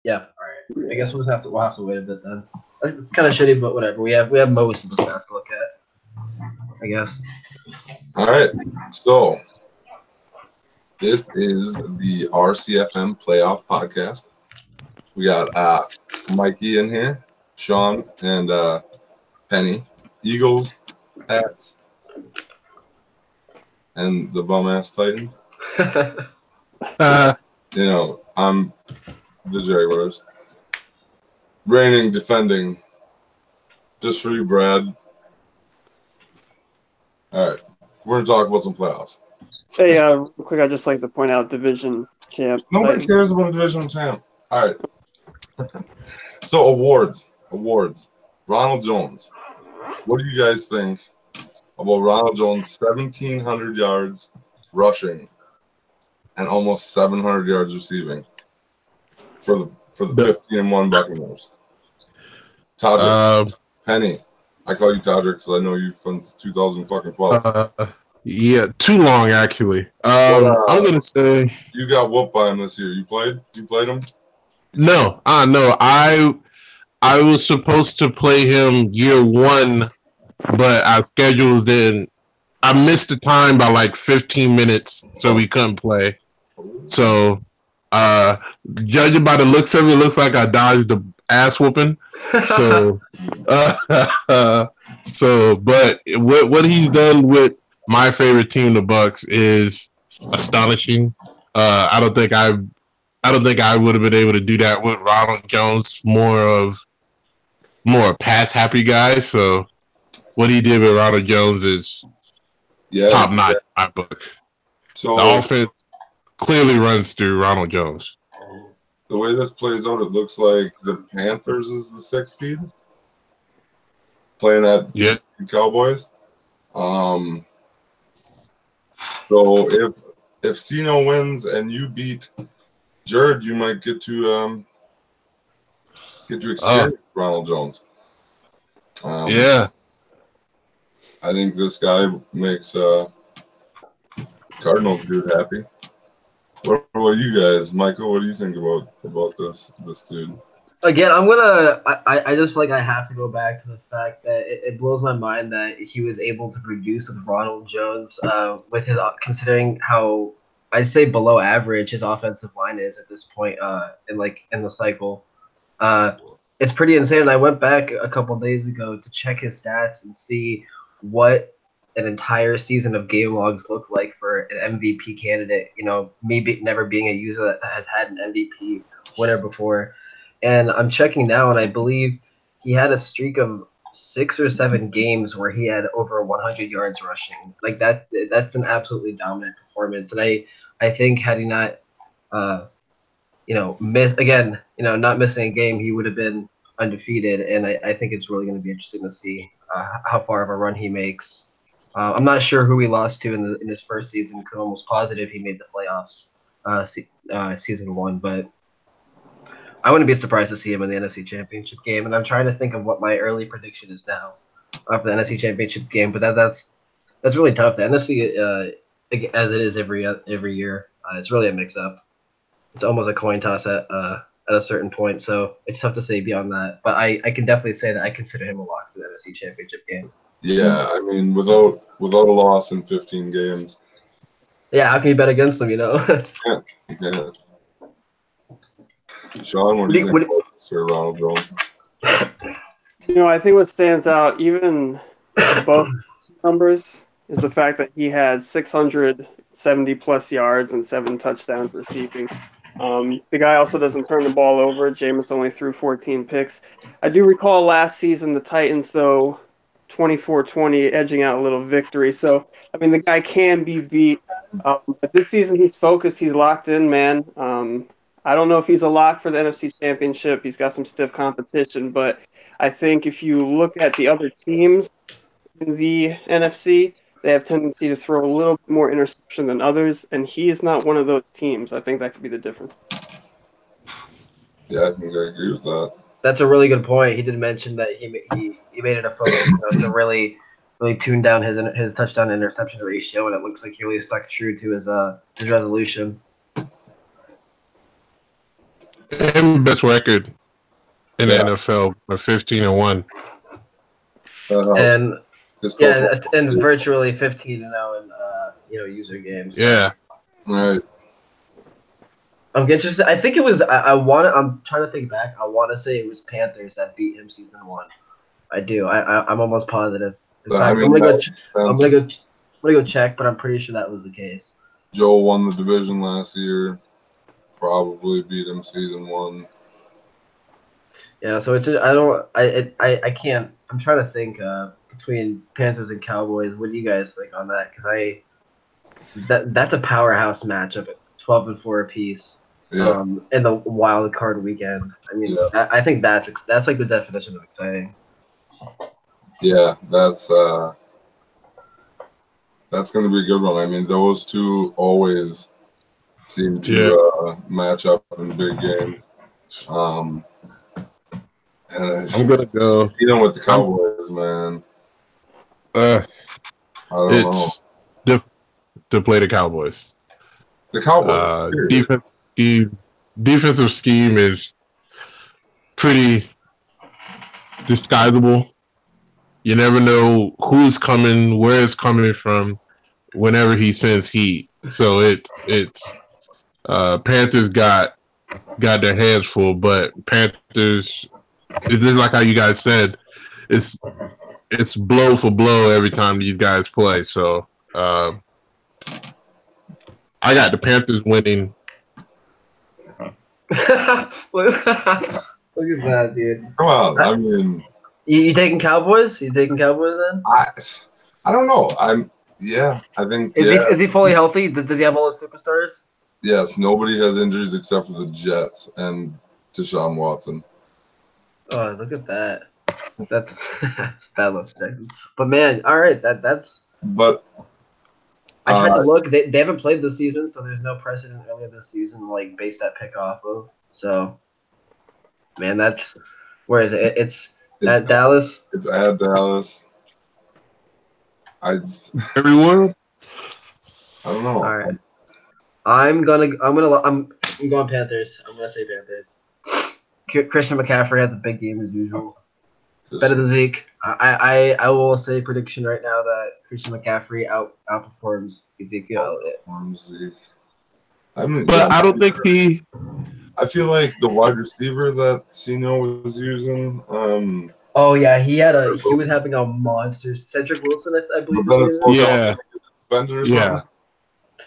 Yeah. All right. I guess we'll have to wait a bit then. It's kind of shitty, but whatever. We have most of the stats to look at, I guess. All right. So this is the RCFM Playoff podcast. We got Mikey in here, Sean, and Penny. Eagles, Pats, and the bum-ass Titans. I'm the Jaguars. Reigning, defending. Just for you, Brad. All right. We're going to talk about some playoffs. Hey, real quick, I'd just like to point out division champ. Nobody cares about a division champ. All right. So, awards. Ronald Jones. What do you guys think about Ronald Jones' 1,700 yards rushing and almost 700 yards receiving for the 15-1 Buccaneers? Todrick. Penny. I call you Todrick because I know you from 2012. Yeah, too long actually. I'm gonna say you got whooped by him this year. You played him? No. I was supposed to play him year one, but our schedules didn't. I missed the time by like 15 minutes, so we couldn't play. So, judging by the looks of it, looks like I dodged the ass whooping. So, but what he's done with my favorite team, the Bucs, is astonishing. I don't think I would have been able to do that with Ronald Jones. More a pass happy guy. So what he did with Ronald Jones is top notch in my book. So the offense clearly runs through Ronald Jones. The way this plays out, it looks like the Panthers is the 6th seed playing at the Cowboys. So if Cino wins and you beat Jared, you might get to experience Ronald Jones. I think this guy makes Cardinals dude happy. What about you guys, Michael? What do you think about this dude? Again, I just feel like I have to go back to the fact that it blows my mind that he was able to produce with Ronald Jones with his considering how I'd say below average his offensive line is at this point in the cycle. It's pretty insane. And I went back a couple days ago to check his stats and see what an entire season of game logs look like for an MVP candidate. You know, never being a user that has had an MVP winner before. And I'm checking now, and I believe he had a streak of 6 or 7 games where he had over 100 yards rushing. Like that's an absolutely dominant performance. And I think had he not, not missing a game, he would have been undefeated. And I think it's really going to be interesting to see how far of a run he makes. I'm not sure who he lost to in his first season because I'm almost positive he made the playoffs season 1, but I wouldn't be surprised to see him in the NFC Championship game. And I'm trying to think of what my early prediction is now for the NFC Championship game, but that's really tough. The NFC, as it is every year, it's really a mix-up. It's almost a coin toss at a certain point, so it's tough to say beyond that. But I can definitely say that I consider him a lock for the NFC Championship game. Yeah, I mean, without a loss in 15 games. Yeah, how can you bet against them, Yeah. Sean, what do you think about Sir Ronald Jones? I think what stands out, even above numbers, is the fact that he has 670-plus yards and 7 touchdowns receiving. The guy also doesn't turn the ball over. Jameis only threw 14 picks. I do recall last season the Titans, though, 24-20, edging out a little victory. So, I mean, the guy can be beat. But this season he's focused. He's locked in, man. I don't know if he's a lock for the NFC Championship. He's got some stiff competition. But I think if you look at the other teams in the NFC, they have tendency to throw a little bit more interception than others. And he is not one of those teams. I think that could be the difference. Yeah, I think I agree with that. That's a really good point. He did mention that he made it a focus to really tune down his touchdown to interception ratio, and it looks like he really stuck true to his resolution. And best record in the Yeah. NFL are 15-1. And His yeah, coach- and virtually 15-0 in user games. So. Yeah. Right. I'm interested. I think it was. I'm trying to think back. I want to say it was Panthers that beat him season 1. I do. I'm almost positive. In But, fact, I mean, I'm gonna go. that I'm makes gonna sense. go check, but I'm pretty sure that was the case. Joe won the division last year. Probably beat him season 1. Yeah. So it's. I can't. I'm trying to think between Panthers and Cowboys. What do you guys think on that? Because that's a powerhouse matchup at 12-4 apiece. Yeah. In the wild card weekend. I mean, Yeah. I think that's like the definition of exciting. Yeah. That's going to be a good one. I mean, those two always seem to match up in big games. And I'm gonna go. with the Cowboys, man. Uh, I don't know. it's to play the Cowboys. The Cowboys. Defensive scheme is pretty disguisable. You never know who's coming, where it's coming from, whenever he sends heat. So it's Panthers got their hands full, but Panthers, it's just like how you guys said, it's blow for blow every time these guys play. So I got the Panthers winning. Look at that, dude. Come on. I mean, You taking Cowboys? You taking Cowboys then? I don't know. I think Is he fully healthy? Does he have all his superstars? yes, nobody has injuries except for the Jets and Deshaun Watson. Oh, look at that. That's bad luck, Texas. But man, all right, that's. But I tried to look. They haven't played this season, so there's no precedent earlier this season like base that pick off of. So, man, that's where is it? It's at Dallas. It's at Dallas. Everyone. I don't know. All right. I'm going Panthers. I'm gonna say Panthers. Christian McCaffrey has a big game as usual. Better than Zeke. I will say prediction right now that Christian McCaffrey outperforms Ezekiel Elliott. I don't think he. I feel like the wide receiver that Cino was using. Oh yeah, he was having a monster. Cedric Wilson, I believe. Yeah. Yeah.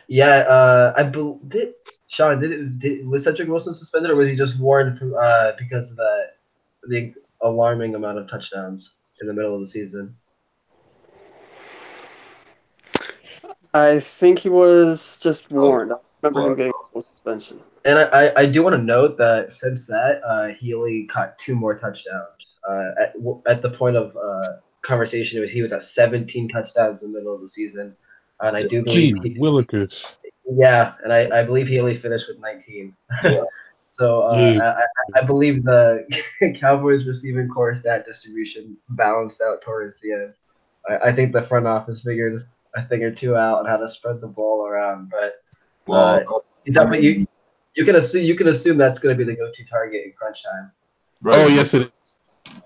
Yeah. I believe. Sean, was Cedric Wilson suspended, or was he just warned from because of the alarming amount of touchdowns in the middle of the season? I think he was just warned. I remember him getting a full suspension. And I do want to note that since that, he only caught 2 more touchdowns. At the point of conversation, he was at 17 touchdowns in the middle of the season. And I do believe Willikers. Yeah, and I believe he only finished with 19. Yeah. So I believe the Cowboys receiving core stat distribution balanced out towards the end. I think the front office figured a thing or two out on how to spread the ball around, but you can assume that's going to be the go-to target in crunch time. Right. Oh yes, it is.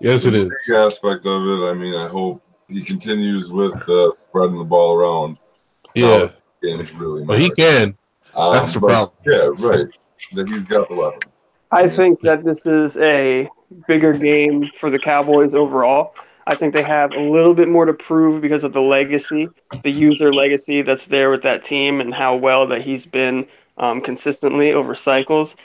Yes, it is. The aspect of it. I mean, I hope he continues with spreading the ball around. Yeah. Games really Well, he can. That's the problem. Yeah, right. That he's got the weapon. I think that this is a bigger game for the Cowboys overall. I think they have a little bit more to prove because of the legacy, the user legacy that's there with that team and how well that he's been consistently over cycles.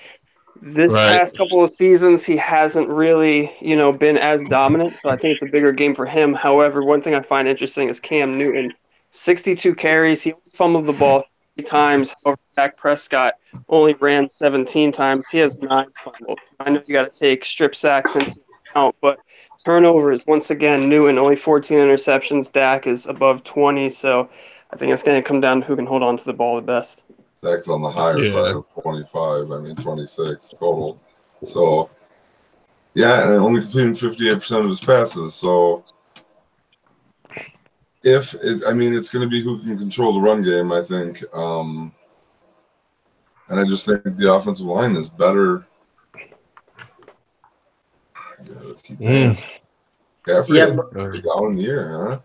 This past couple of seasons, he hasn't really, been as dominant, so I think it's a bigger game for him. However, one thing I find interesting is Cam Newton, 62 carries. He fumbled the ball 3 times. However, Dak Prescott only ran 17 times. He has 9 fumbles. I know you got to take strip sacks into account, but turnovers, once again, Newton, only 14 interceptions. Dak is above 20, so I think it's going to come down to who can hold on to the ball the best. Dak's on the higher side of 25. 26 total. So, yeah, and only completing 58% of his passes. So, it's going to be who can control the run game, I think. And I just think the offensive line is better because he can't. McCaffrey Yeah, had a down year, huh?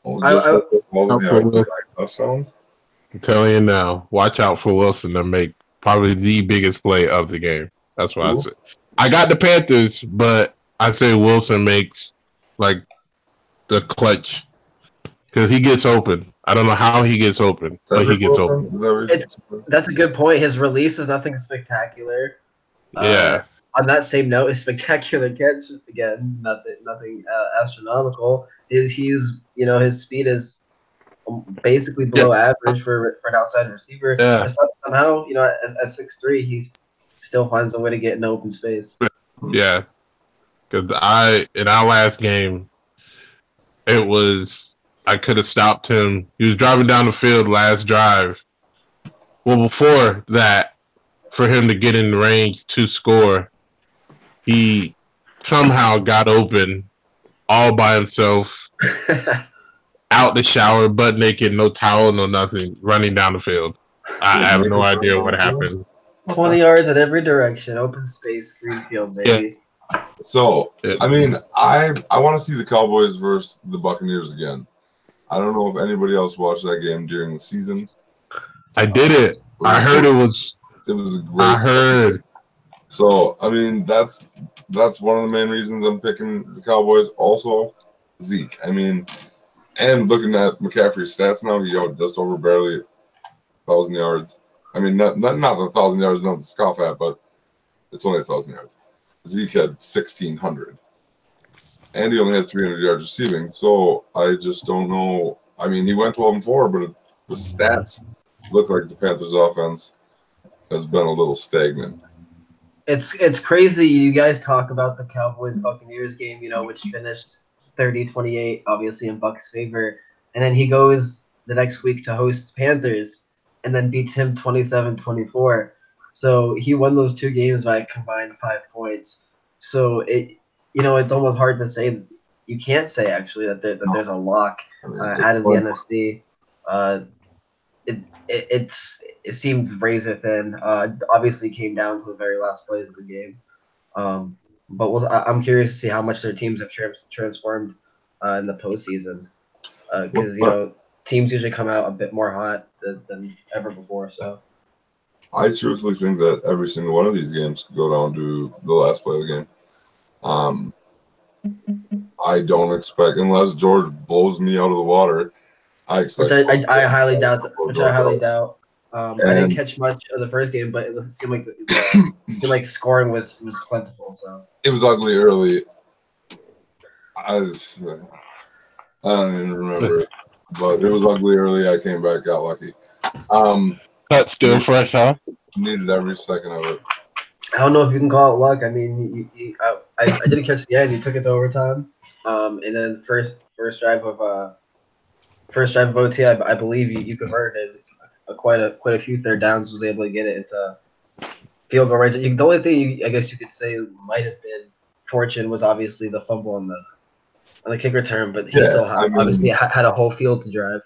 Oh, I- just I- like all the yards and 9 touchdowns. I'm telling you now, watch out for Wilson to make probably the biggest play of the game. That's what I say. I got the Panthers, but I say Wilson makes like the clutch because he gets open. I don't know how he gets open, but he gets open. That's a good point. His release is nothing spectacular. Yeah. On that same note, his spectacular catch again, nothing astronomical. His speed is basically below average for an outside receiver. Yeah. But somehow, at 6'3", he still finds a way to get in open space. Yeah. Because in our last game, I could have stopped him. He was driving down the field last drive. Well, before that, for him to get in range to score, he somehow got open all by himself, out the shower, butt naked, no towel, no nothing, running down the field. I have no idea what happened. 20 yards in every direction, open space, green field, baby. Yeah. So, I mean, I want to see the Cowboys versus the Buccaneers again. I don't know if anybody else watched that game during the season. I did it. I heard it was. It was a great. I heard. So, I mean, that's one of the main reasons I'm picking the Cowboys. Also, Zeke. I mean, and looking at McCaffrey's stats now, he just over barely 1,000 yards. I mean, not the 1,000 yards, not to scoff at, but it's only 1,000 yards. Zeke had 1,600, and he only had 300 yards receiving. So I just don't know. I mean, he went 12-4, but the stats look like the Panthers' offense has been a little stagnant. It's crazy. You guys talk about the Cowboys Buccaneers game, which finished 30-28, obviously in Bucks' favor, and then he goes the next week to host Panthers, and then beats him 27-24. So he won those two games by a combined 5 points. So it's almost hard to say. You can't say actually that there's a lock out of the NFC. It seems razor thin. Obviously came down to the very last plays of the game. But I'm curious to see how much their teams have transformed in the postseason. Because teams usually come out a bit more hot than ever before. So I truthfully think that every single one of these games could go down to the last play of the game. I don't expect, unless George blows me out of the water. I expect. Which I highly doubt. I didn't catch much of the first game, but it seemed like scoring was plentiful. So it was ugly early. I don't even remember, but it was ugly early. I came back, got lucky. Cut still fresh, huh? Needed every second of it. I don't know if you can call it luck. I mean, I didn't catch the end. You took it to overtime, and then first drive of OT. I believe you converted quite a few third downs. Was able to get it into field goal range. The only thing I guess you could say might have been fortune was obviously the fumble on the kick return, but he still obviously had a whole field to drive.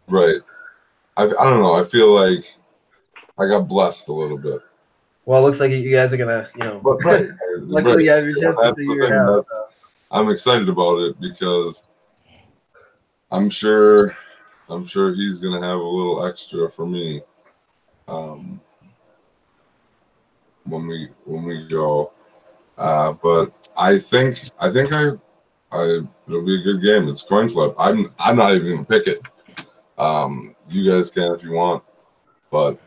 Right. I don't know. I feel like I got blessed a little bit. Well, it looks like you guys are gonna, But right. luckily you have your chance to figure it out. So. I'm excited about it because I'm sure he's gonna have a little extra for me when we go. But I think it'll be a good game. It's coin flip. I'm not even gonna pick it. You guys can if you want, but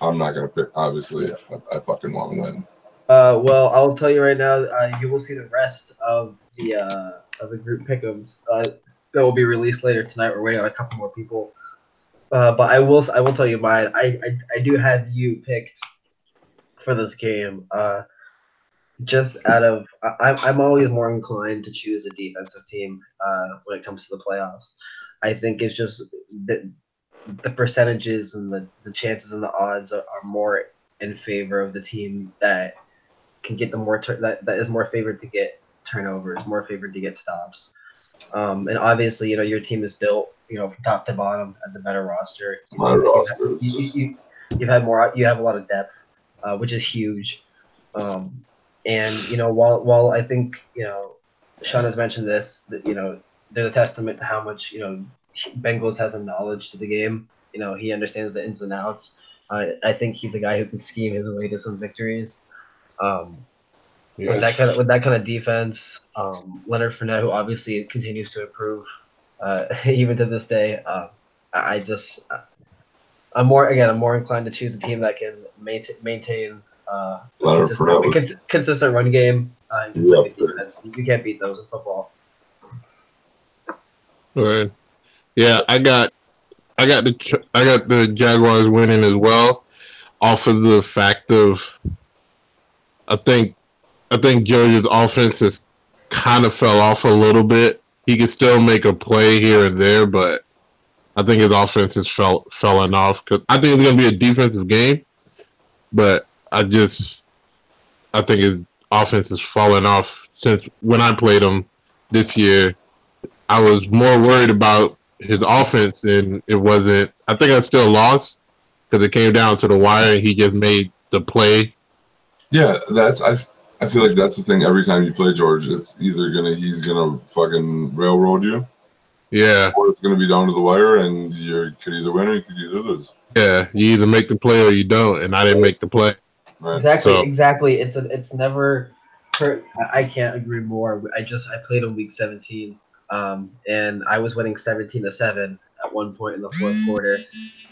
I'm not gonna pick. Obviously, I fucking want to win. Well, I'll tell you right now. You will see the rest of the group pick'ems that will be released later tonight. We're waiting on a couple more people. But I will tell you mine. I do have you picked for this game. Just out of I'm always more inclined to choose a defensive team when it comes to the playoffs. I think it's just the percentages and the chances and the odds are more in favor of the team that can get the more that is more favored to get turnovers, more favored to get stops. And obviously, your team is built, from top to bottom as a better roster. My roster you have a lot of depth, which is huge. And while I think Sean has mentioned this, that they're a testament to how much Bengals has a knowledge to the game. He understands the ins and outs. I think he's a guy who can scheme his way to some victories. With that kind of defense, Leonard Fournette, who obviously continues to improve, even to this day. I'm more inclined to choose a team that can maintain consistent run game and good defense. You can't beat those in football. All right. Yeah, I got the Jaguars winning as well, off of the fact of I think Georgia's offense has kind of fell off a little bit. He can still make a play here and there, but I think his offense is falling off. Cause I think it's going to be a defensive game, but I think his offense has fallen off since when I played him this year. I was more worried about his offense, and it wasn't. I think I still lost because it came down to the wire, and he just made the play. Yeah, I feel like that's the thing. Every time you play George, it's either he's gonna fucking railroad you, yeah, or it's gonna be down to the wire, and you could either win or you could either lose. Yeah, you either make the play or you don't, and I didn't make the play. Right. Exactly. It's never. I can't agree more. I played in week 17, and I was winning 17-7 at one point in the fourth quarter,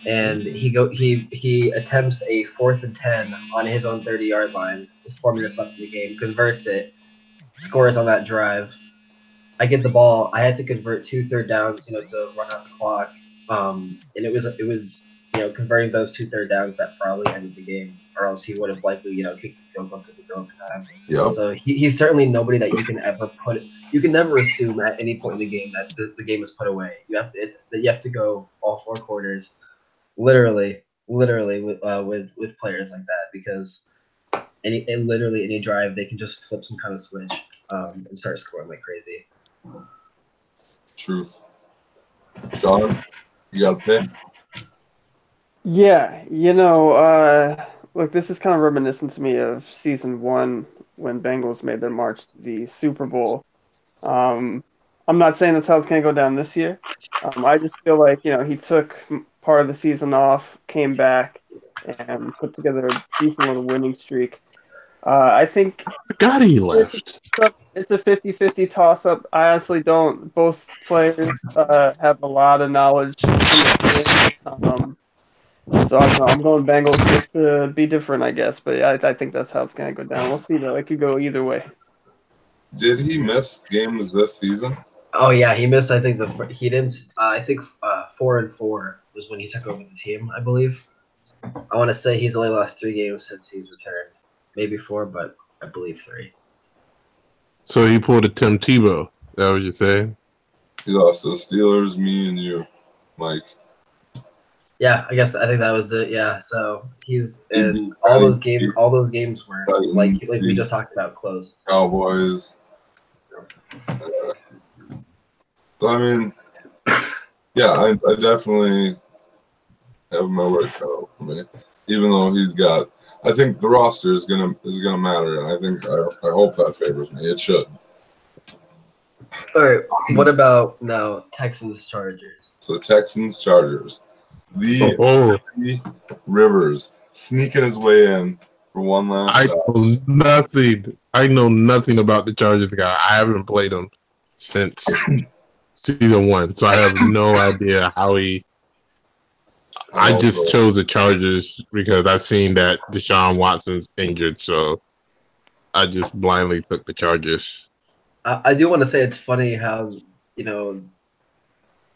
and he attempts a 4th and 10 on his own 30-yard line with 4 minutes left in the game, converts it, scores on that drive. I get the ball. I had to convert 2 third downs, to run out the clock, and it was converting those 2 third downs that probably ended the game, or else he would have likely kicked the field goal to the overtime. Yeah. So he's certainly nobody that you can ever put. You can never assume at any point in the game that the game is put away. You have to go all 4 quarters, literally with players like that, because literally any drive they can just flip some kind of switch and start scoring like crazy. Truth. Sean, you got a pick? Yeah, look, this is kind of reminiscent to me of season 1 when Bengals made their march to the Super Bowl. I'm not saying that's how it's going to go down this year. I just feel like, he took part of the season off, came back, and put together a decent little winning streak. I think he left. It's a 50-50 toss-up. I honestly don't. Both players have a lot of knowledge. So I don't know. I'm going Bengals just to be different, I guess. But I think that's how it's going to go down. We'll see, though. It could go either way. Did he miss games this season? Oh yeah, he missed. I think he didn't. I think 4-4 was when he took over the team. I believe. I want to say he's only lost 3 games since he's returned. Maybe 4, but I believe 3. So he pulled a Tim Tebow. Is that what you're saying? He lost to the Steelers, me and you, Mike. Yeah, I think that was it. Yeah, so he's in all those games. All those games were like we just talked about, close. Cowboys. So I mean, yeah, I definitely have my work cut out for me. Even though he's got, I think the roster is gonna matter, and I hope that favors me. It should. All right. What about now Texans Chargers? So Texans Chargers. The Rivers sneaking his way in for one last shot. I know nothing about the Chargers guy. I haven't played him since season 1, so I have no idea how he. I just chose the Chargers because I seen that Deshaun Watson's injured, so I just blindly took the Chargers. I do want to say it's funny how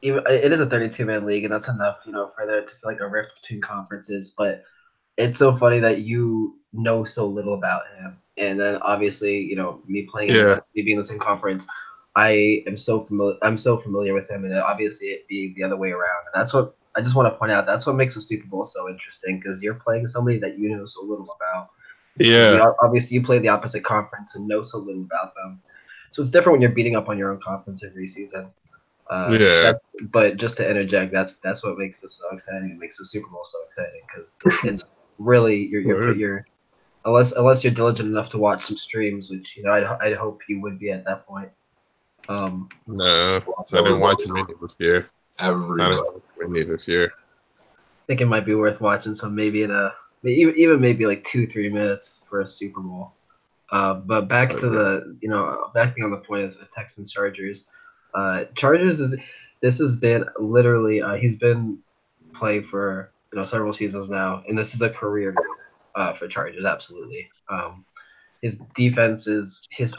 even it is a 32-man league, and that's enough, for there to feel like a rift between conferences. But it's so funny that you know so little about him, and then obviously, me playing, me being in the same conference, I am so familiar. I'm so familiar with him, and obviously it being the other way around. And that's what I just want to point out. That's what makes the Super Bowl so interesting, because you're playing somebody that you know so little about. Yeah. Obviously, you play the opposite conference and know so little about them. So it's different when you're beating up on your own conference every season. But just to interject, that's what makes this so exciting. It makes the Super Bowl so exciting, because it's really you're unless you're diligent enough to watch some streams, which I'd hope you would be at that point. No, I didn't watch many this year. Everybody. I didn't watch many this year. I think it might be worth watching some, maybe even maybe like 2-3 minutes for a Super Bowl. But back to backing on the point of Texans Chargers. Chargers this has been literally he's been playing for several seasons now, and this is a career move for Chargers. Absolutely. His defense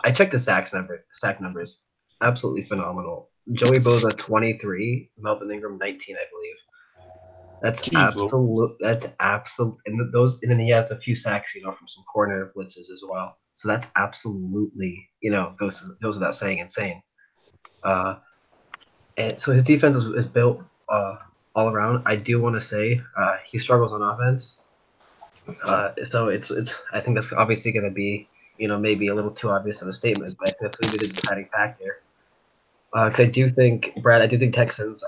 I checked the sack numbers, absolutely phenomenal. Joey Bosa 23, Melvin Ingram 19, I believe. That's absolute. That's absolute. And and then he has a few sacks, from some corner blitzes as well. So that's absolutely, goes without saying, insane. And so his defense is built all around. I do want to say he struggles on offense. So it's I think that's obviously going to be maybe a little too obvious of a statement, but that's going to be the deciding factor. Because I do think Texans.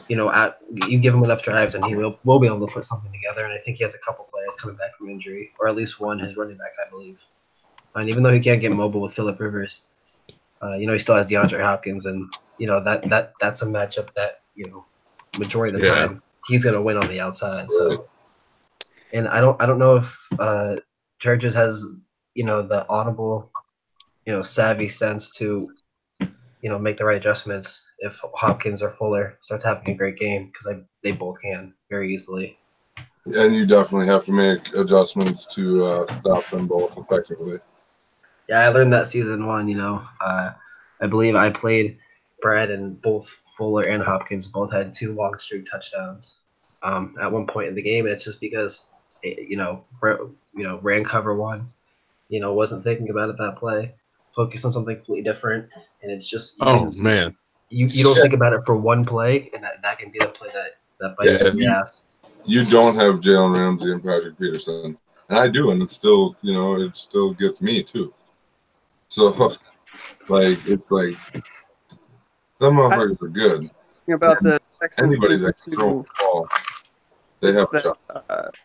You give him enough drives and he will be able to put something together. And I think he has a couple players coming back from injury, or at least one, his running back, I believe. And even though he can't get mobile with Phillip Rivers, he still has DeAndre Hopkins, and that's a matchup that majority of the time he's gonna win on the outside. So, and I don't know if Chargers has the audible savvy sense to make the right adjustments if Hopkins or Fuller starts having a great game, because they both can very easily. And you definitely have to make adjustments to stop them both effectively. Yeah, I learned that season 1. I believe I played Brad, and both Fuller and Hopkins both had 2 long streak touchdowns at one point in the game. And it's just because ran cover 1, wasn't thinking about it that play. Focus on something completely different, and it's just man, you don't think about it for one play, and that can be the play that bites you in the ass. You don't have Jalen Ramsey and Patrick Peterson, and I do, and it still it still gets me too. So it's like some motherfuckers are good. About the Texans, anybody that can throw the ball, they have a shot.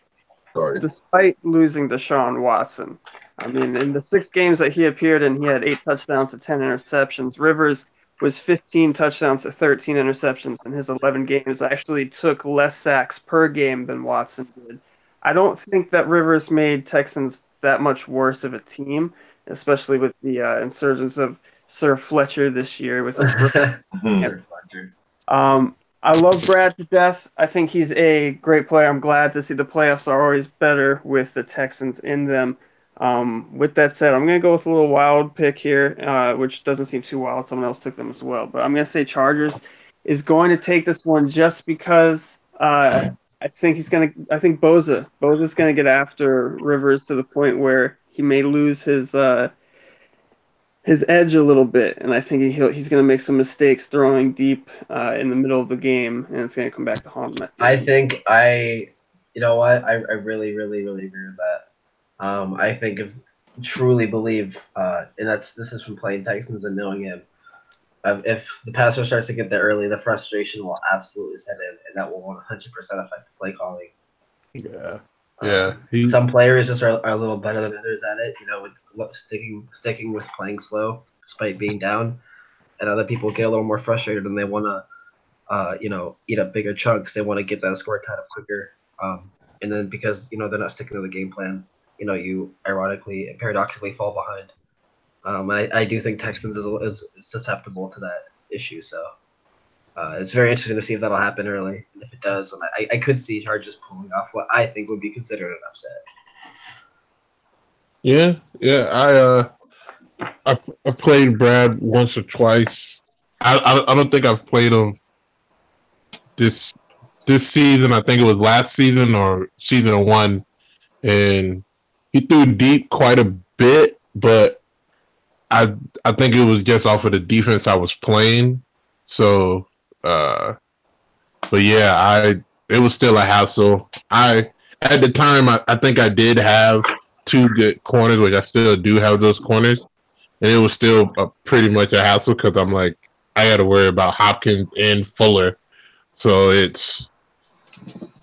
Sorry. Despite losing Deshaun Watson, I mean, in the 6 games that he appeared in, he had 8 touchdowns to 10 interceptions. Rivers was 15 touchdowns to 13 interceptions in his 11 games. Actually took less sacks per game than Watson did. I don't think that Rivers made Texans that much worse of a team, especially with the insurgence of Sir Fletcher this year with his Sir Fletcher. I love Brad to death. I think he's a great player. I'm glad to see the playoffs are always better with the Texans in them. With that said, I'm going to go with a little wild pick here, which doesn't seem too wild. Someone else took them as well. But I'm going to say Chargers is going to take this one just because I think Bosa's going to get after Rivers to the point where he may lose his edge a little bit, and I think he's going to make some mistakes throwing deep in the middle of the game, and it's going to come back to haunt him. I think I really, really, really agree with that. I think truly believe, and this is from playing Texans and knowing him. If the passer starts to get there early, the frustration will absolutely set in, and that will 100% affect the play calling. Yeah. Some players just are a little better than others at it. It's sticking with playing slow despite being down, and other people get a little more frustrated and they want to, eat up bigger chunks. They want to get that score tied up quicker, and then because they're not sticking to the game plan, you ironically and paradoxically fall behind. I do think Texans is susceptible to that issue, so. It's very interesting to see if that'll happen early. And if it does, then I could see Chargers pulling off what I think would be considered an upset. Yeah. I played Brad once or twice. I don't think I've played him this season. I think it was last season or season 1, and he threw deep quite a bit, but I think it was just off of the defense I was playing. So. But yeah, it was still a hassle. At the time, I think I did have 2 good corners, which I still do have those corners, and it was still pretty much a hassle because I'm like, I got to worry about Hopkins and Fuller, so it's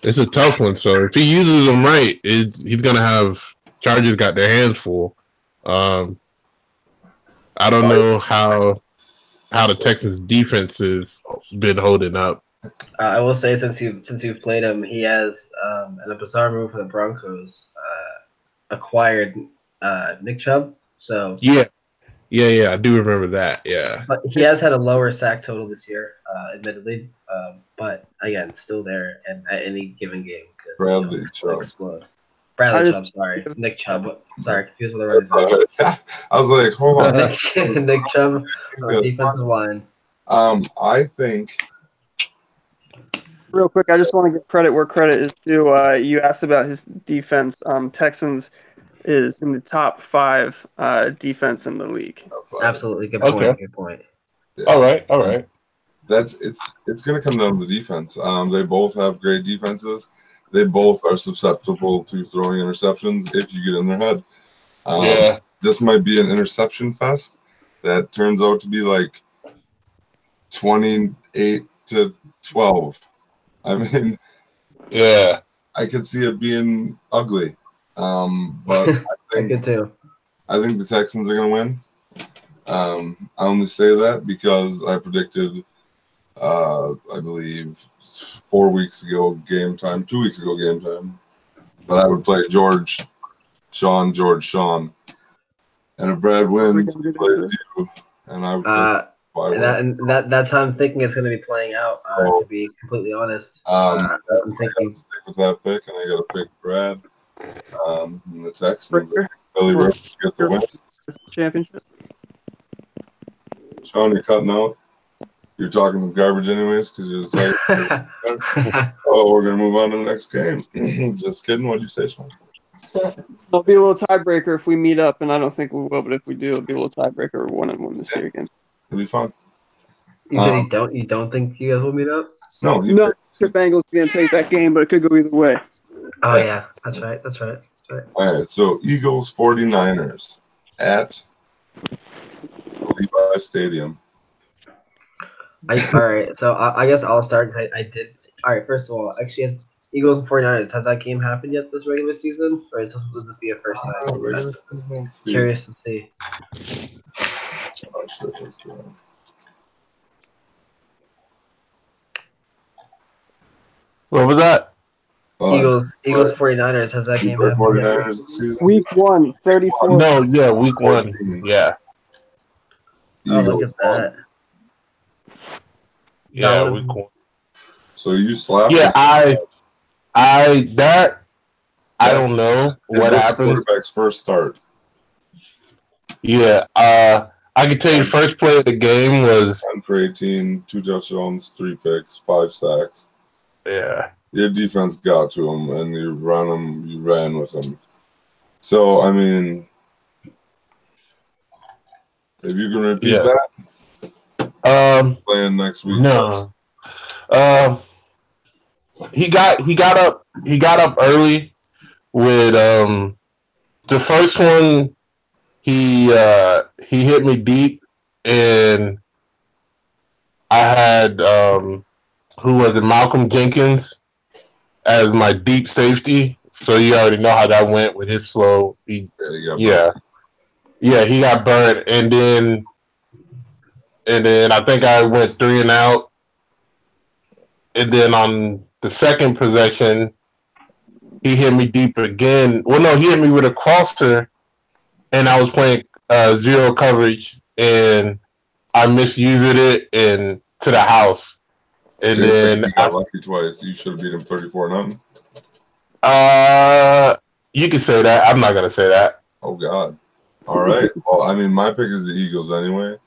a tough one. So if he uses them right, he's gonna have Chargers got their hands full. I don't know how the Texans defense has been holding up. I will say since you've played him, he has in a bizarre move for the Broncos acquired Nick Chubb. So Yeah, I do remember that. Yeah, but he has had a lower sack total this year, admittedly. But again, still there, and at any given game could Bradley Chubb. explode. Bradley Chubb, sorry, Nick Chubb. Sorry, confused with the right. I was like, hold on. Nick Chubb, defensive line. I think. Real quick, I just want to give credit where credit is due. You asked about his defense. Texans is in the top 5 defense in the league. Absolutely, good point. Okay. Good point. Yeah. All right. It's going to come down to the defense. They both have great defenses. They both are susceptible to throwing interceptions if you get in their head. This might be an interception fest that turns out to be like 28-12. I mean, yeah, I could see it being ugly. But I think the Texans are going to win. I only say that because I predicted, I believe, 2 weeks ago game time, that I would play George, Sean. And if Brad wins, he plays you. And I would that's how I'm thinking it's going to be playing out, to be completely honest. I'm thinking stick with that pick, and I got to pick Brad. And the Texans, Billy Rose get the win. Championship. Sean, you're cutting out. You're talking some garbage anyways because you're the type. Oh, we're going to move on to the next game. Just kidding. What'd you say, Sean? It'll be a little tiebreaker if we meet up, and I don't think we will, but if we do, it'll be a little tiebreaker 1-1 this year again. It'll be fun. You said you don't think you guys will meet up? No, the Bengals going to take that game, but it could go either way. Oh, yeah. That's right. All right, so Eagles 49ers at Levi Stadium. All right, so I guess I'll start because I did. All right, first of all, actually, Eagles and 49ers, has that game happened yet this regular season? Or would this be a first time? Curious to see. Oh, shit, that's good. What was that? Eagles 49ers, has that game happened 49ers season? Week 1, 34. No, yeah, week 1. Yeah. Oh, look at that. Yeah, week 1. So you slapped? Yeah, I don't know what happened. Quarterback's first start. Yeah, I can tell you first play of the game was 10 for 18, 2 touchdowns, 3 picks, 5 sacks. Yeah. Your defense got to him, and you ran with him. So, I mean, if you can repeat that, playing next week. No. He got up early with the first one. He hit me deep, and I had who was it? Malcolm Jenkins as my deep safety. So you already know how that went with his slow. He got burned, and then I think I went 3 and out, and then on the second possession, he hit me deep again. Well, no, he hit me with a crosser, and I was playing zero coverage, and I misused it and to the house. And then you got lucky twice. You should have beat him 34-0. You can say that. I'm not gonna say that. Oh God. All right. Well, I mean, my pick is the Eagles anyway,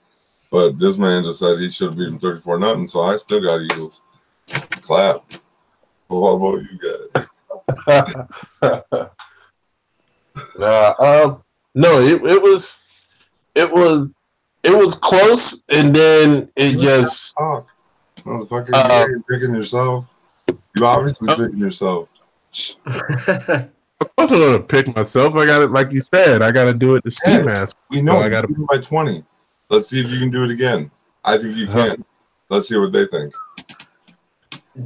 but this man just said he should have beat him 34-0, so I still got Eagles. Clap. Well, what about you guys? No, it was close, and then it just. Motherfucker, you're picking yourself. You obviously picking yourself. Of course I'm gonna pick myself. I got it, like you said. I got to do it the ski mask. We know. So I got to by 20. Let's see if you can do it again. I think you can. Let's hear what they think.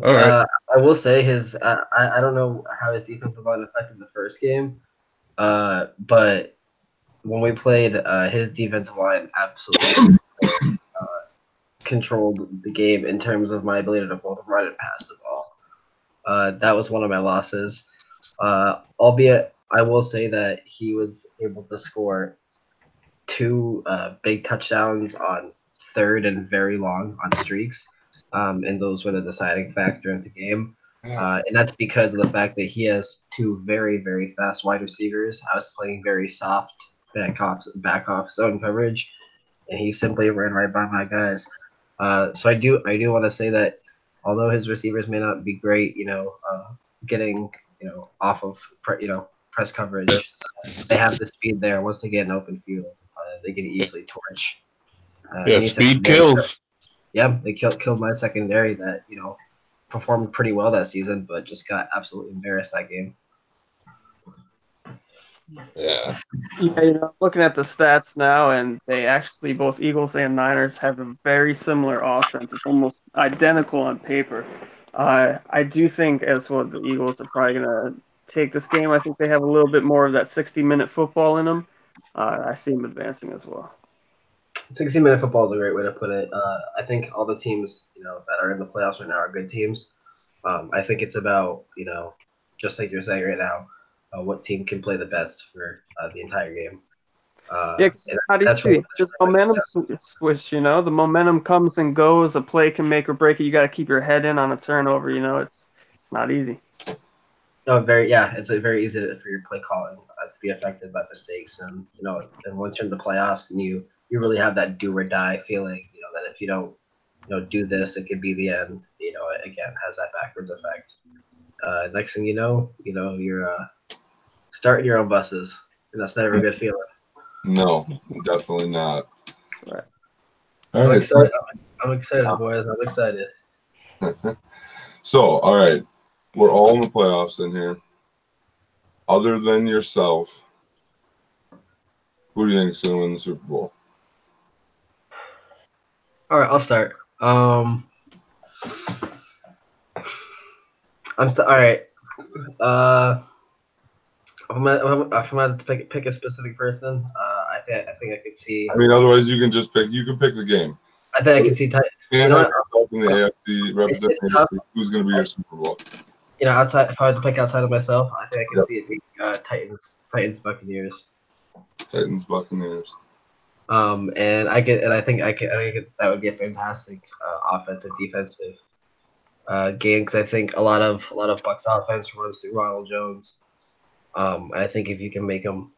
All right. I will say I don't know how his defensive line affected the first game, But when we played, his defensive line absolutely controlled the game in terms of my ability to both run and pass the ball. That was one of my losses. Albeit, I will say that he was able to score 2 big touchdowns on third and very long on streaks, and those were the deciding factor of the game. And that's because of the fact that he has 2 very, very fast wide receivers. I was playing very soft back off zone coverage, and he simply ran right by my guys. So I do want to say that although his receivers may not be great, getting off of press coverage, they have the speed there. Once they get an open field, they can easily torch. Yeah, Any speed secondary. kills. Yeah, they killed my secondary that performed pretty well that season, but just got absolutely embarrassed that game. Yeah. Yeah, looking at the stats now, and they actually, both Eagles and Niners, have a very similar offense. It's almost identical on paper. I do think, as well, the Eagles are probably going to take this game. I think they have a little bit more of that 60-minute football in them. I see them advancing as well. 60-minute football is a great way to put it. I think all the teams that are in the playoffs right now are good teams. I think it's about just like you're saying right now, what team can play the best for the entire game. Yeah, 'cause it's not easy. Just momentum switch. The momentum comes and goes. A play can make or break it. You got to keep your head in on a turnover. It's not easy. Oh, it's very easy for your play calling to be affected by mistakes, and and once you're in the playoffs and you really have that do or die feeling, that if you don't do this, it could be the end. Again, has that backwards effect. Next thing you know, you're starting your own buses, and that's never a good feeling. No, definitely not. Right. All right. I'm excited, boys. I'm excited. So, all right, we're all in the playoffs in here. Other than yourself, who do you think is going to win the Super Bowl? All right, I'll start. All right. If I'm gonna pick a specific person, I think I could see. I mean, otherwise you can just pick. You can pick the game. I think I can see. In the AFC, representing AFC, who's going to be your Super Bowl? Outside. If I had to pick outside of myself, I think I can see it being Titans, Buccaneers. Titans, Buccaneers. And I think that would be a fantastic offensive defensive game, because I think a lot of Bucs offense runs through Ronald Jones. I think if you can make him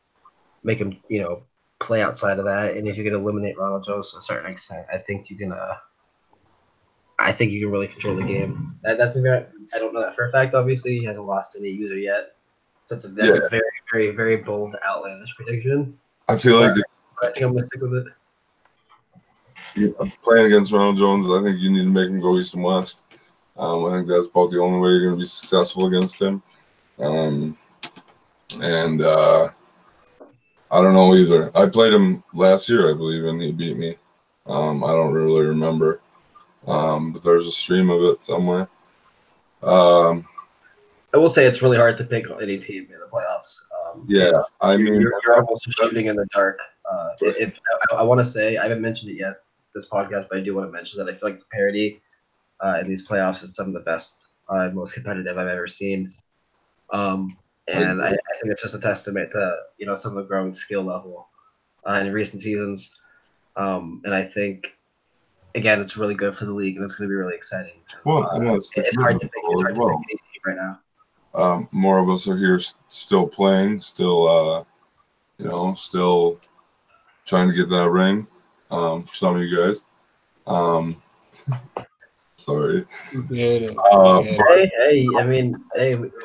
play outside of that, and if you can eliminate Ronald Jones to a certain extent, I think you can really control the game. I don't know that for a fact. Obviously, he hasn't lost any user yet. So that's a very, very, very bold, outlandish prediction. I feel like I think I'm gonna stick with it. Playing against Ronald Jones, I think you need to make him go east and west. I think that's about the only way you're going to be successful against him. And I don't know either. I played him last year, I believe, and he beat me. I don't really remember. But there's a stream of it somewhere. I will say it's really hard to pick any team in the playoffs. You're almost just shooting in the dark. If I want to say, I haven't mentioned it yet this podcast, but I do want to mention that I feel like the parity in these playoffs is some of the best, most competitive I've ever seen. And I think it's just a testament to some of the growing skill level in recent seasons. And I think, again, it's really good for the league, and it's going to be really exciting. Well, it's hard to pick any team right now. More of us are here still playing, still trying to get that ring for some of you guys. Sorry. Hey, I mean,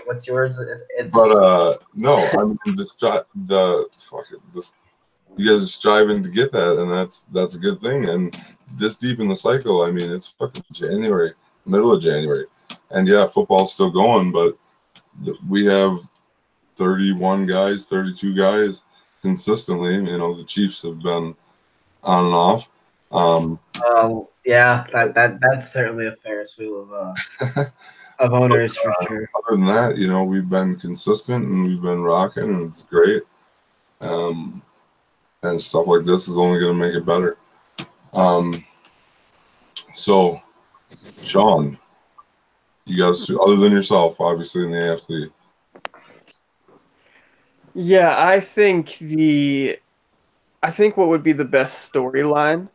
what's yours? No, I mean, you guys are striving to get that, and that's a good thing. And this deep in the cycle, I mean, it's fucking January, middle of January, and yeah, football's still going, but we have 31 guys, 32 guys consistently. The Chiefs have been on and off. Yeah, that's certainly a Ferris wheel of owners for sure. Other than that, we've been consistent and we've been rocking, and it's great. And stuff like this is only going to make it better. So, Sean, you got other than yourself, obviously in the AFC. Yeah, I think what would be the best storyline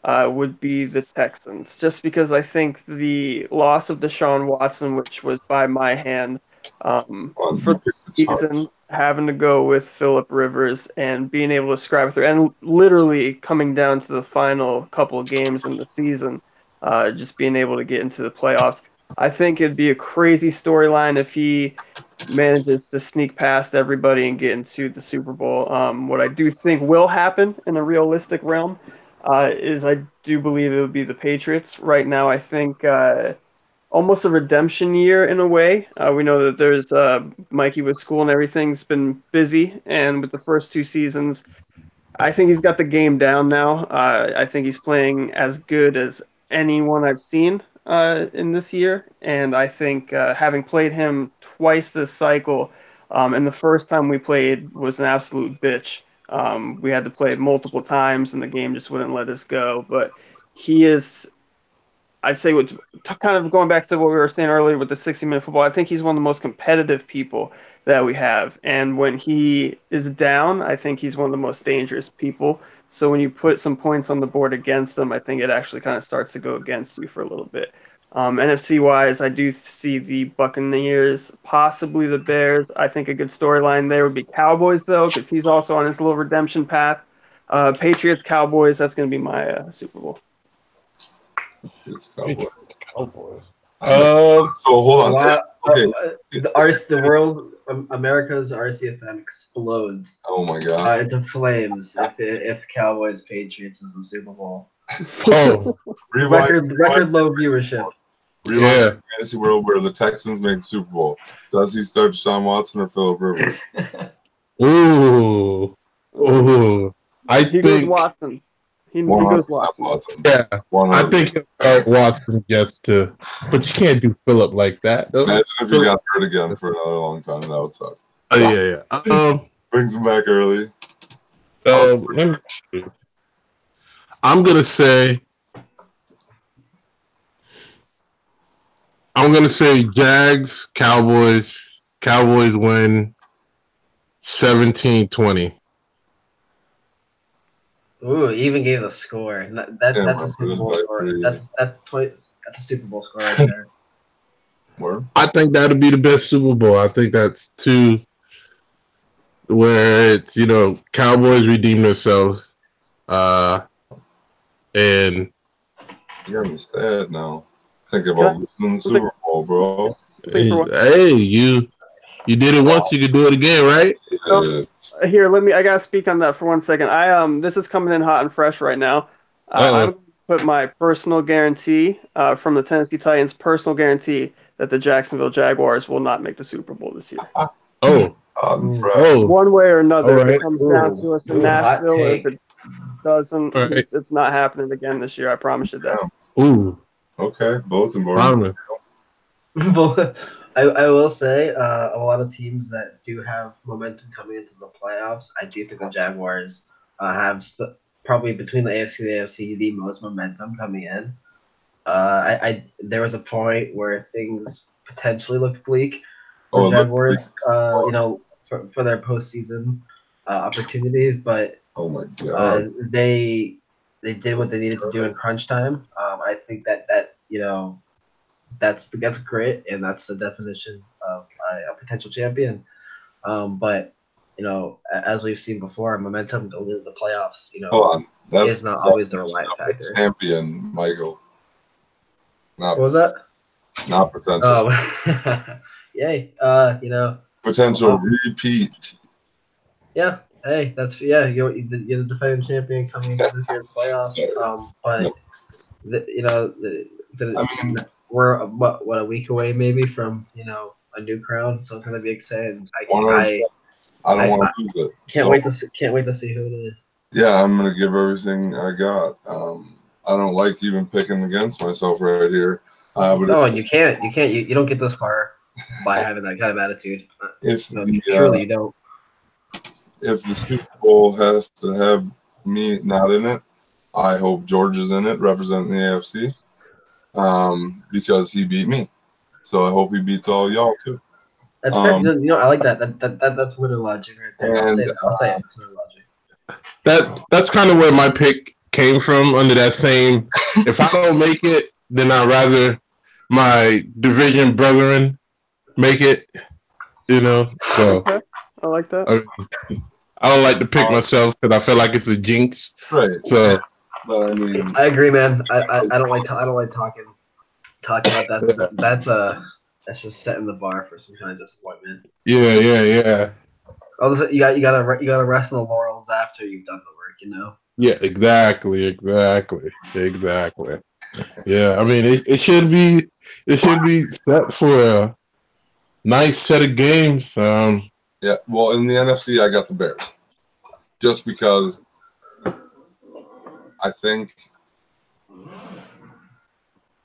would be the Texans, just because I think the loss of Deshaun Watson, which was by my hand, for the season, having to go with Phillip Rivers and being able to scrap through, and literally coming down to the final couple of games in the season, just being able to get into the playoffs. I think it'd be a crazy storyline if he manages to sneak past everybody and get into the Super Bowl. What I do think will happen in a realistic realm is I do believe it would be the Patriots. Right now, I think almost a redemption year in a way. We know that there's Mikey with school and everything's been busy, and with the first two seasons, I think he's got the game down now. I think he's playing as good as anyone I've seen in this year, and I think having played him twice this cycle, and the first time we played was an absolute bitch. We had to play it multiple times, and the game just wouldn't let us go. But he is, I'd say, kind of going back to what we were saying earlier with the 60-minute football, I think he's one of the most competitive people that we have. And when he is down, I think he's one of the most dangerous people. So when you put some points on the board against him, I think it actually kind of starts to go against you for a little bit. NFC-wise, I do see the Buccaneers, possibly the Bears. I think a good storyline there would be Cowboys, though, because he's also on his little redemption path. Patriots, Cowboys, that's going to be my Super Bowl. It's Cowboys. Cowboys. So hold on. Okay. The world, America's RCFM explodes. Oh my God. Into flames if Cowboys Patriots is the Super Bowl. Oh, record low viewership. Rewind the fantasy world where the Texans make the Super Bowl. Does he start Deshaun Watson or Phillip Rivers? Ooh. He goes Watson. He goes Watson. Yeah, I think Watson gets to, but you can't do Phillip like that. Imagine if he got hurt again for another long time. That would suck. Yeah. Brings him back early. I'm gonna say Jags, Cowboys. Cowboys win 17-20. Ooh, he even gave the score. That's a Super Bowl score. That's a Super Bowl score right there. Where? I think that'll be the best Super Bowl. I think that's two where it's Cowboys redeem themselves, and you got me sad now. Think about losing the Super Bowl, bro. Hey, you did it once, you could do it again, right? Yeah. Here, I gotta speak on that for 1 second. This is coming in hot and fresh right now. I'm gonna put my personal guarantee from the Tennessee Titans, personal guarantee that the Jacksonville Jaguars will not make the Super Bowl this year. One way or another, if it comes down to us in Nashville, or if it doesn't, it's not happening again this year. I promise you that. Ooh. Okay, both important. I will say a lot of teams that do have momentum coming into the playoffs, I do think the Jaguars have probably between the AFC and the AFC the most momentum coming in. There was a point where things potentially looked bleak for Jaguars, for their postseason opportunities, but oh my God, they did what they needed to do in crunch time. I think that that's grit, and that's the definition of a potential champion. But as we've seen before, momentum going into the playoffs, is not always the right factor. Champion, Michael. What was that? Not potential. Oh, yay! Potential repeat. Yeah. Hey, you're the defending champion coming into this year's playoffs. But we're a week away maybe from a new crown, so it's gonna be exciting. I don't want to lose it. Can't wait to see who it is. Yeah, I'm gonna give everything I got. I don't like even picking against myself right here. No, and you can't. You don't get this far by having that kind of attitude. Truly, you don't. If the Super Bowl has to have me not in it, I hope George is in it representing the AFC, because he beat me. So I hope he beats all y'all too. That's fair. I like that. That's winner logic right there. I'll say it. It's winner logic. That's kind of where my pick came from. Under that same, if I don't make it, then I'd rather my division brethren make it. So okay. I like that. I don't like to pick myself because I feel like it's a jinx. Right. So, but I mean, I agree, man. I don't like talking about that. That's just setting the bar for some kind of disappointment. Yeah. You gotta rest on the laurels after you've done the work. Yeah, exactly. Yeah, I mean it should be set for a nice set of games. yeah. Well, in the NFC, I got the Bears, just because I think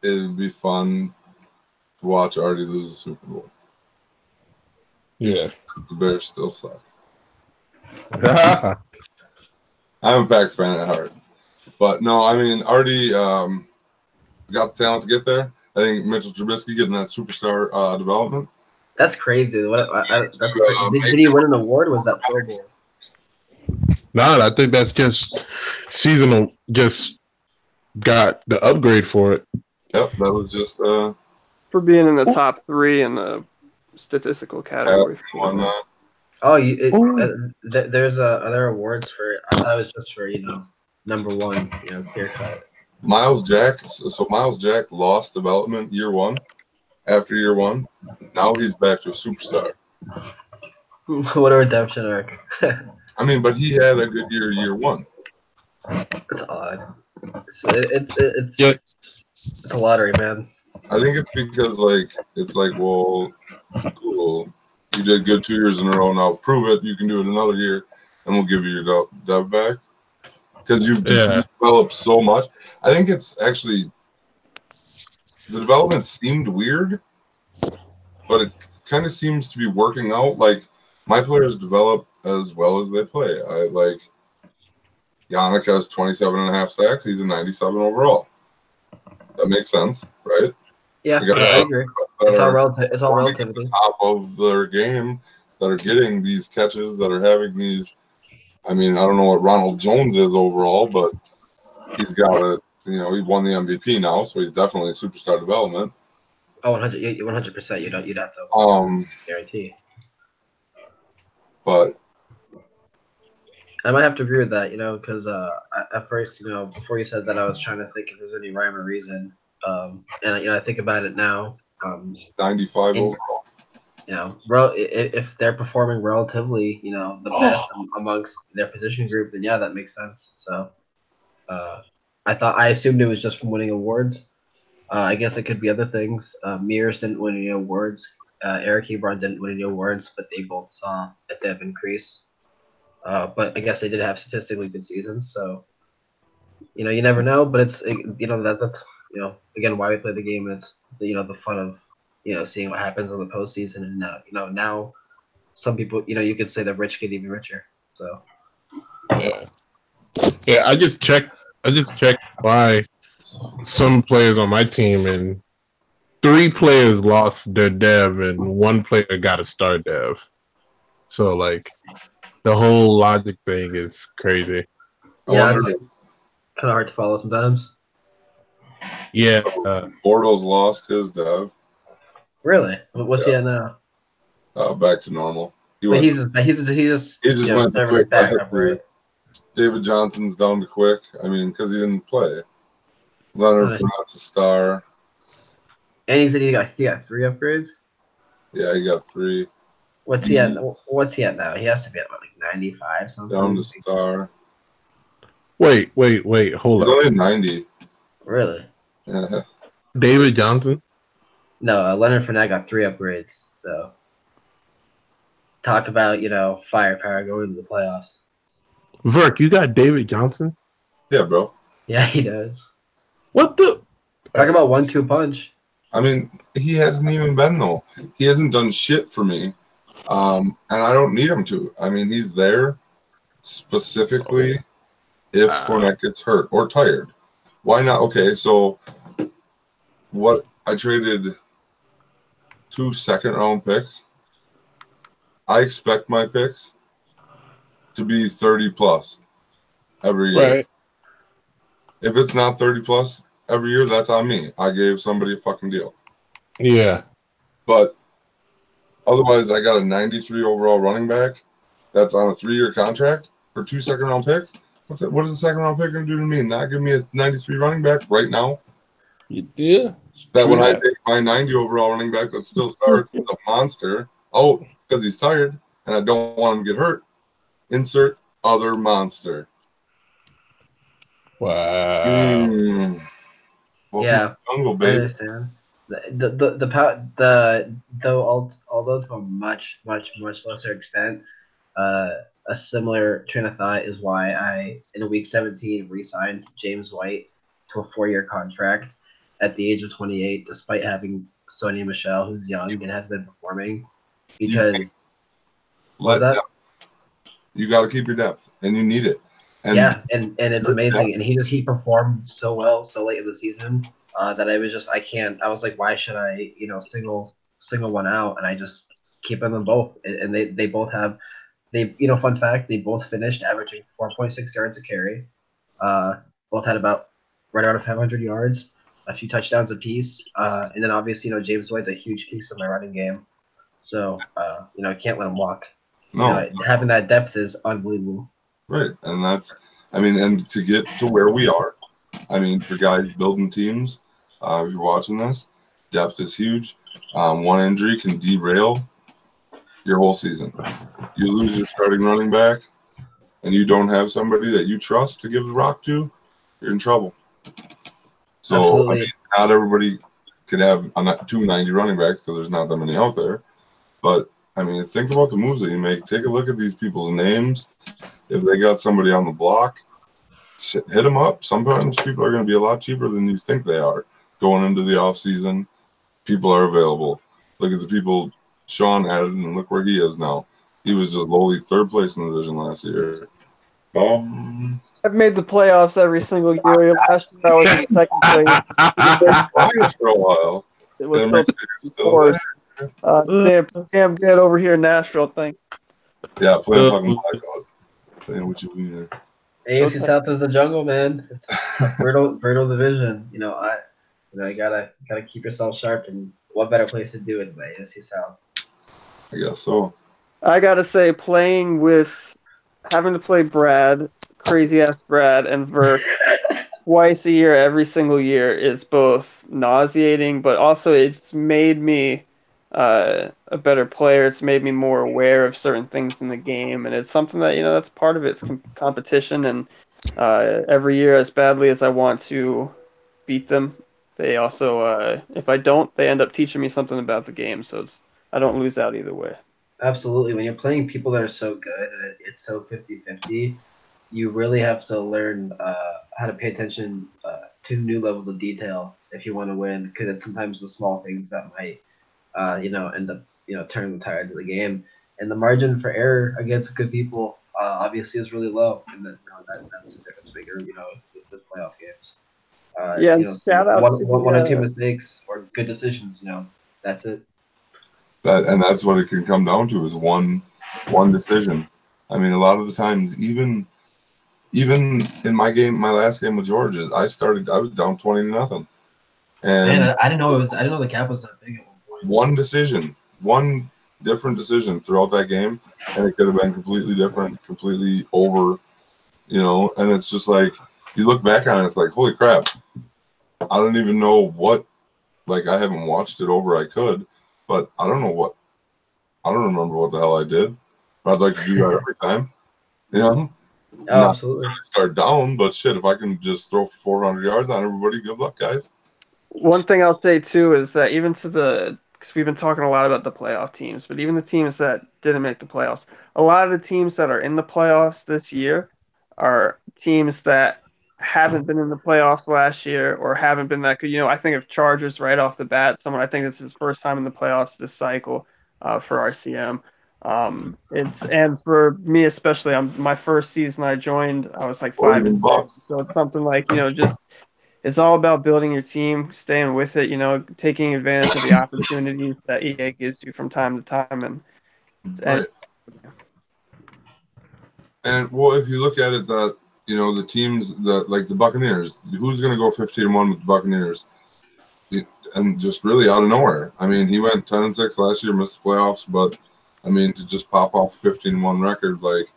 it would be fun to watch Artie lose the Super Bowl. Yeah. The Bears still suck. I'm a Pack fan at heart. But no, I mean, Artie got the talent to get there. I think Mitchell Trubisky getting that superstar development. That's crazy. Did he win an award? Or was that Pro Bowl? Nah, I think that's just seasonal. Just got the upgrade for it. Yep, that was just for being in the top 3 in the statistical category. There's other awards for. I thought it was just for number 1, clear cut. Miles Jack. So Miles Jack lost development year 1. After year 1, now he's back to a superstar. What a redemption arc. I mean, but he had a good year 1. It's odd. It's a lottery, man. I think it's because well, cool. You did good 2 years in a row. Now prove it. You can do it another year, and we'll give you your dub back because you've developed so much. I think it's actually the development seemed weird, but it kind of seems to be working out. Like my players develop as well as they play. I like Yannick has 27.5 sacks. He's a 97 overall. That makes sense, right? Yeah, I agree. It's all relativity. Top of their game that are getting these catches, that are having these. I mean, I don't know what Ronald Jones is overall, but he's got a. He won the MVP now, so he's definitely superstar development. Oh, 100%. You'd have to guarantee. But I might have to agree with that, because at first, before you said that, I was trying to think if there's any rhyme or reason. And I think about it now. 95 overall. If they're performing relatively, the best amongst their position group, then yeah, that makes sense. So, I assumed it was just from winning awards. I guess it could be other things. Mears didn't win any awards. Eric Ebron didn't win any awards, but they both saw a dev increase. But I guess they did have statistically good seasons, so you never know. But it's that's again why we play the game. It's the fun of seeing what happens in the postseason, and now some people you could say the rich get even richer. So yeah. I just checked why some players on my team, and 3 players lost their dev, and 1 player got a star dev. So the whole logic thing is crazy. Yeah, it's kind of hard to follow sometimes. Yeah. Bortles lost his dev. Really? What's he at now? Back to normal. He just went quick back up, right? David Johnson's down to quick. I mean, because he didn't play. Leonard Fournette's a star. And he said he got 3 upgrades. Yeah, he got 3. What's he at now? He has to be at 95 something. Down to star. Wait. Hold He's up. only 90. Really? Yeah. David Johnson? No, Leonard Fournette got 3 upgrades. So talk about firepower going to the playoffs. Verk, you got David Johnson? Yeah, bro. Yeah, he does. What the? Talk about 1-2 punch. I mean, he hasn't even been though. He hasn't done shit for me, and I don't need him to. I mean, he's there specifically if Fournette gets hurt or tired. Why not? Okay, so what? I traded 2 second-round picks. I expect my picks to be 30 plus every year. Right. If it's not 30 plus every year, that's on me. I gave somebody a fucking deal. Yeah. But otherwise, I got a 93 overall running back that's on a 3-year contract for 2 second-round picks. What is a second-round pick going to do to me? Not give me a 93 running back right now? You did? That when I take my 90 overall running back that still starts with a monster, because he's tired and I don't want him to get hurt, insert other monster. Wow. Yeah, jungle, I baby. understand. Although to a much lesser extent, a similar train of thought is why I, in week 17, re-signed James White to a 4-year contract at the age of 28, despite having Sonia Michelle, who's young and has been performing. Because you got to keep your depth, and you need it. And and it's amazing. And he performed so well so late in the season that I was like, why should I single one out? And I just keep them both. And they both have. Fun fact, they both finished averaging 4.6 yards a carry. Both had about right around 500 yards, a few touchdowns apiece. And then obviously, James White's a huge piece of my running game. So, I can't let him walk. No. Having that depth is unbelievable. Right. And and to get to where we are, for guys building teams, if you're watching this, depth is huge. One injury can derail your whole season. You lose your starting running back and you don't have somebody that you trust to give the rock to, you're in trouble. So, absolutely. Not everybody could have 290 running backs because there's not that many out there. But, think about the moves that you make. Take a look at these people's names. If they got somebody on the block, hit them up. Sometimes people are going to be a lot cheaper than you think they are. Going into the offseason, people are available. Look at the people Sean added, and look where he is now. He was just lowly 3rd place in the division last year. I've made the playoffs every single year. Last year I was in 2nd place. For a while. It was still damn good over here in Nashville thing. Yeah, playing fucking blackout. Playing with you. AFC South is the jungle, man. It's a brutal division. I gotta keep yourself sharp, and what better place to do it than AFC South? I guess so. I gotta say, having to play Brad, crazy ass Brad, and Vert twice a year, every single year, is both nauseating, but also it's made me a better player. It's made me more aware of certain things in the game, and it's something that that's part of it. It's competition, and every year, as badly as I want to beat them, they also, if I don't, they end up teaching me something about the game. So I don't lose out either way. Absolutely. When you're playing people that are so good and it's so 50-50, you really have to learn how to pay attention to new levels of detail if you want to win, because it's sometimes the small things that might end up turning the tides of the game. And the margin for error against good people obviously is really low, and that's the difference maker with playoff games. Shout out to one or two mistakes or good decisions, that's it. That's what it can come down to, is one decision. A lot of the times, even in my last game with George, I was down 20-0. And man, I didn't know the cap was that big at one point. One different decision throughout that game, and it could have been completely different, completely over, and it's just like, you look back on it, it's like, holy crap, I don't even know what, I haven't watched it over. I could, but I don't remember what the hell I did. But I'd like to do that every time, Oh, absolutely. Start down, but shit, if I can just throw 400 yards on everybody, good luck, guys. One thing I'll say too is that even because we've been talking a lot about the playoff teams, but even the teams that didn't make the playoffs, a lot of the teams that are in the playoffs this year are teams that haven't been in the playoffs last year or haven't been that good. I think of Chargers right off the bat. Someone I think this is his first time in the playoffs this cycle for RCM. And for me especially, my first season I joined, I was like 5-6. So it's something like just it's all about building your team, staying with it. Taking advantage of the opportunities that EA gives you from time to time, and right. And well, if you look at it, that the teams that like the Buccaneers, who's going to go 15-1 with the Buccaneers? And just really out of nowhere. I mean, he went 10-6 last year, missed the playoffs, but I mean, to just pop off 15-1 record, like,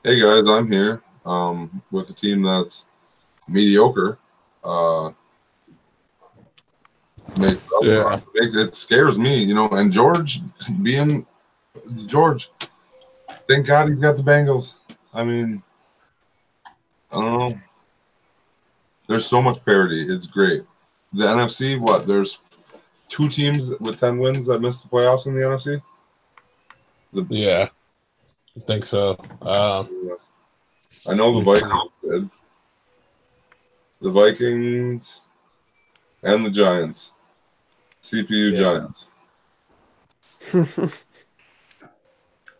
hey guys, I'm here with a team that's mediocre. It scares me, and George being George. Thank God he's got the Bengals. I mean, I don't know. There's so much parity. It's great. The NFC, what? There's 2 teams with 10 wins that missed the playoffs in the NFC? Yeah, I think so. I know the Vikings did. The Vikings and the Giants. CPU Giants.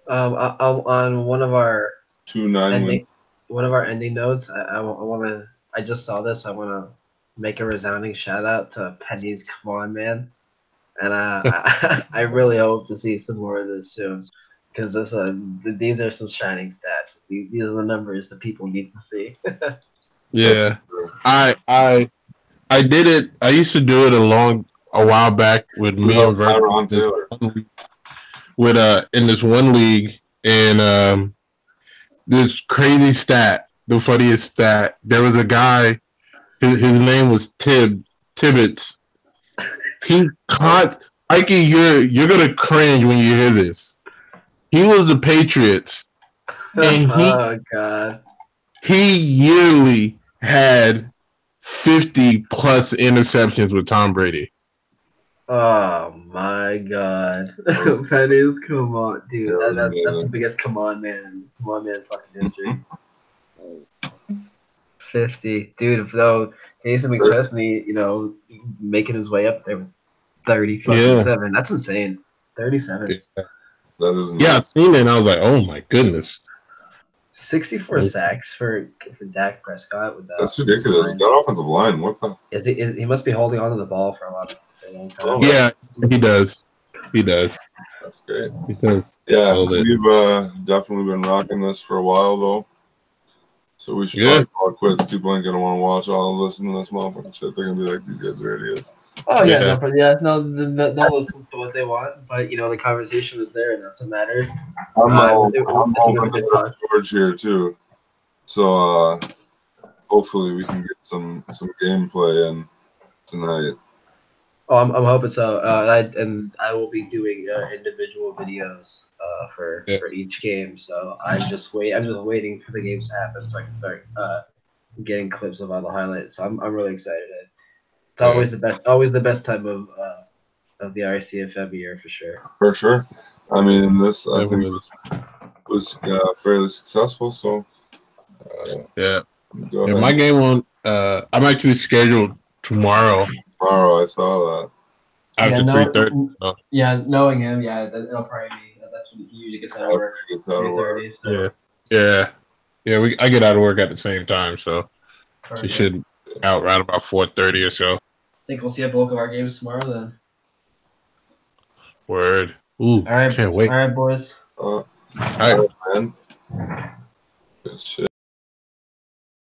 On one of our 2-9 wins. One of our ending notes, I just saw this. I want to make a resounding shout out to Penny's Come On Man, and I really hope to see some more of this soon, because these are some shining stats. These are the numbers that people need to see. Yeah, I did it. I used to do it a while back with me and Tyron Taylor. With in this one league, and this crazy stat, the funniest stat. There was a guy. His name was Tibbetts. He caught. Mikey, you're gonna cringe when you hear this. He was the Patriots, and oh God, he yearly had 50 plus interceptions with Tom Brady. Oh my God, Penny's Come On, dude. That's the biggest Come On Man fucking history. 50, dude. Though Jason McChesney, making his way up there with 37. That's insane. 37. Yeah, I've seen it, and I was like, oh my goodness. 64 sacks for Dak Prescott. That's ridiculous. That offensive line, what the? He must be holding on to the ball for a long time. Yeah, he does. That's great. Because we've definitely been rocking this for a while, though. So we should probably call it quits. People ain't going to want to watch all listen to this motherfucking shit. They're going to be like, these guys are idiots. Oh, yeah. They'll listen to what they want. But, the conversation was there, and that's what matters. I'm hoping to George here, too. So hopefully we can get some gameplay in tonight. Oh, I'm hoping so. I will be doing individual videos for each game. So I'm just waiting for the games to happen so I can start getting clips of all the highlights. So I'm really excited. It's always the best time of the RCFM year for sure. For sure. I mean, this I think was fairly successful. So my game on. I'm actually scheduled tomorrow. I saw that. After 3:30. So. Yeah, knowing him, that'll probably be that's when he usually gets out of work. 3:30. So. Yeah. I get out of work at the same time, so we should out right about 4:30 or so. I think we'll see a bulk of our games tomorrow then. Word. Ooh, all right, can't wait. All right, boys. All right, man. Good shit.